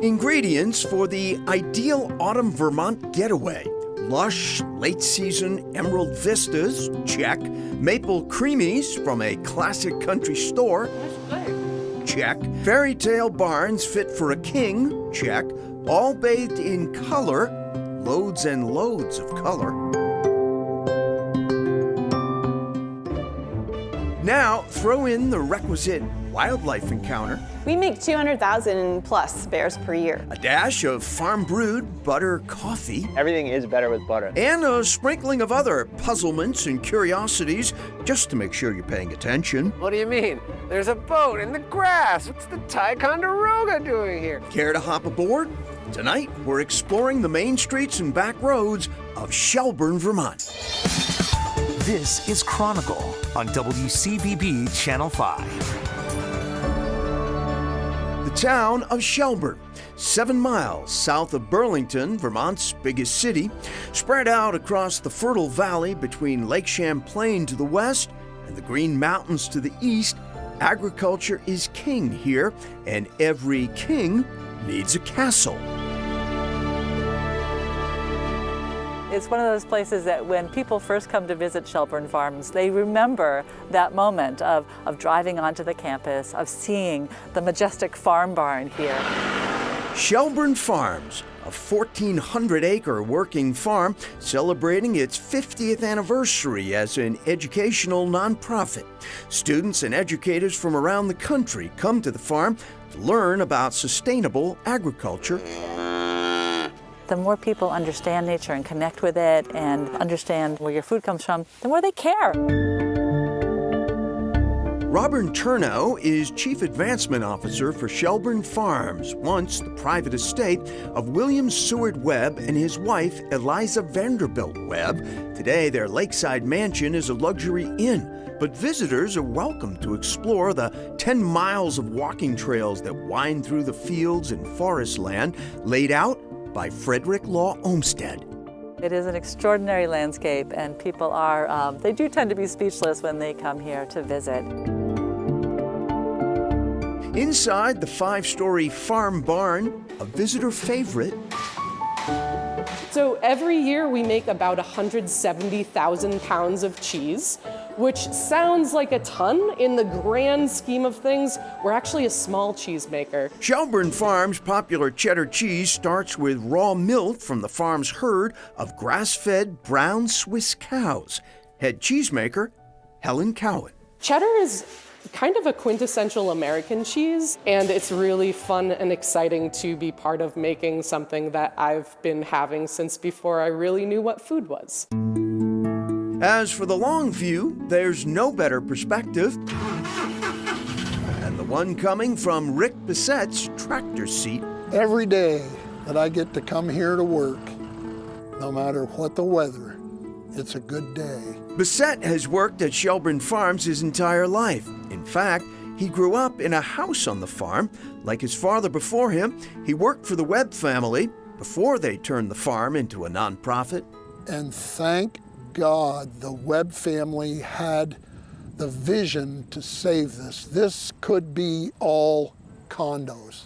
Ingredients for the ideal autumn Vermont getaway. Lush, late-season emerald vistas, check. Maple creamies from a classic country store, check. Fairy tale barns fit for a king, check. All bathed in color, loads and loads of color. Now, throw in the requisite wildlife encounter. We make 200,000 plus bears per year. A dash of farm-brewed butter coffee. Everything is better with butter. And a sprinkling of other puzzlements and curiosities, just to make sure you're paying attention. What do you mean? There's a boat in the grass. What's the Ticonderoga doing here? Care to hop aboard? Tonight, we're exploring the main streets and back roads of Shelburne, Vermont. This is Chronicle on WCVB Channel 5. The town of Shelburne, 7 miles south of Burlington, Vermont's biggest city, spread out across the fertile valley between Lake Champlain to the west and the Green Mountains to the east. Agriculture is king here, and every king needs a castle. It's one of those places that when people first come to visit Shelburne Farms, they remember that moment of driving onto the campus, of seeing the majestic farm barn here. Shelburne Farms, a 1,400-acre working farm celebrating its 50th anniversary as an educational nonprofit. Students and educators from around the country come to the farm to learn about sustainable agriculture. The more people understand nature and connect with it and understand where your food comes from, the more they care. Robert Turnow is Chief Advancement Officer for Shelburne Farms, once the private estate of William Seward Webb and his wife, Eliza Vanderbilt Webb. Today, their lakeside mansion is a luxury inn, but visitors are welcome to explore the 10 miles of walking trails that wind through the fields and forest land laid out by Frederick Law Olmsted. It is an extraordinary landscape, and people are, they do tend to be speechless when they come here to visit. Inside the 5-story farm barn, a visitor favorite. So every year we make about 170,000 pounds of cheese, which sounds like a ton. In the grand scheme of things, we're actually a small cheese maker. Shelburne Farms' popular cheddar cheese starts with raw milk from the farm's herd of grass-fed brown Swiss cows. Head cheesemaker, Helen Cowan. Cheddar is kind of a quintessential American cheese, and it's really fun and exciting to be part of making something that I've been having since before I really knew what food was. As for the long view, there's no better perspective than the one coming from Rick Bissett's tractor seat. Every day that I get to come here to work, no matter what the weather, it's a good day. Bissett has worked at Shelburne Farms his entire life. In fact, he grew up in a house on the farm. Like his father before him, he worked for the Webb family before they turned the farm into a nonprofit. And thank God the Webb family had the vision to save this. This could be all condos.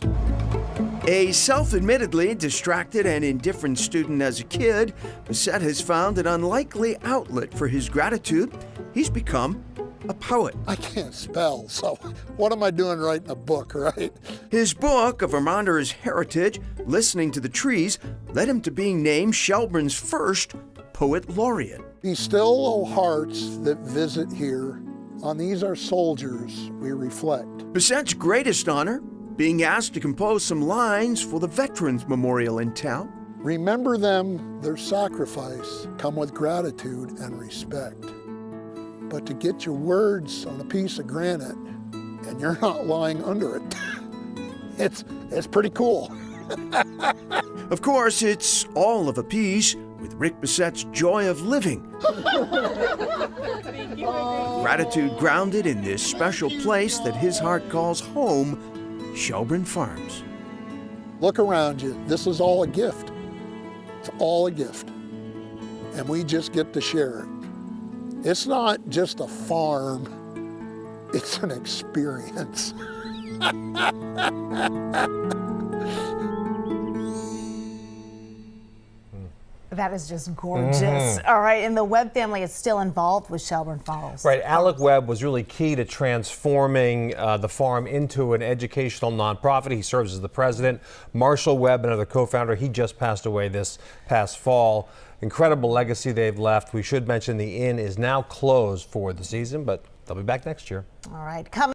A self-admittedly distracted and indifferent student as a kid, Bissett has found an unlikely outlet for his gratitude. He's become a poet. I can't spell, so what am I doing writing a book, right? His book, A Vermonter's Heritage, Listening to the Trees, led him to being named Shelburne's first poet laureate. Be still, O hearts that visit here, on these our soldiers we reflect. Bissett's greatest honor, being asked to compose some lines for the Veterans Memorial in town. Remember them, their sacrifice, come with gratitude and respect. But to get your words on a piece of granite and you're not lying under it, it's pretty cool. Of course, it's all of a piece with Rick Bissett's joy of living. Gratitude grounded in this special place that his heart calls home, Shelburne Farms. Look around you. This is all a gift. It's all a gift. And we just get to share it. It's not just a farm, it's an experience. That is just gorgeous. All right, and the Webb family is still involved with Shelburne Falls. Right, Alec Webb was really key to transforming the farm into an educational nonprofit. He serves as the president. Marshall Webb, another co-founder, he just passed away this past fall. Incredible legacy they've left. We should mention the inn is now closed for the season, but they'll be back next year. All right, coming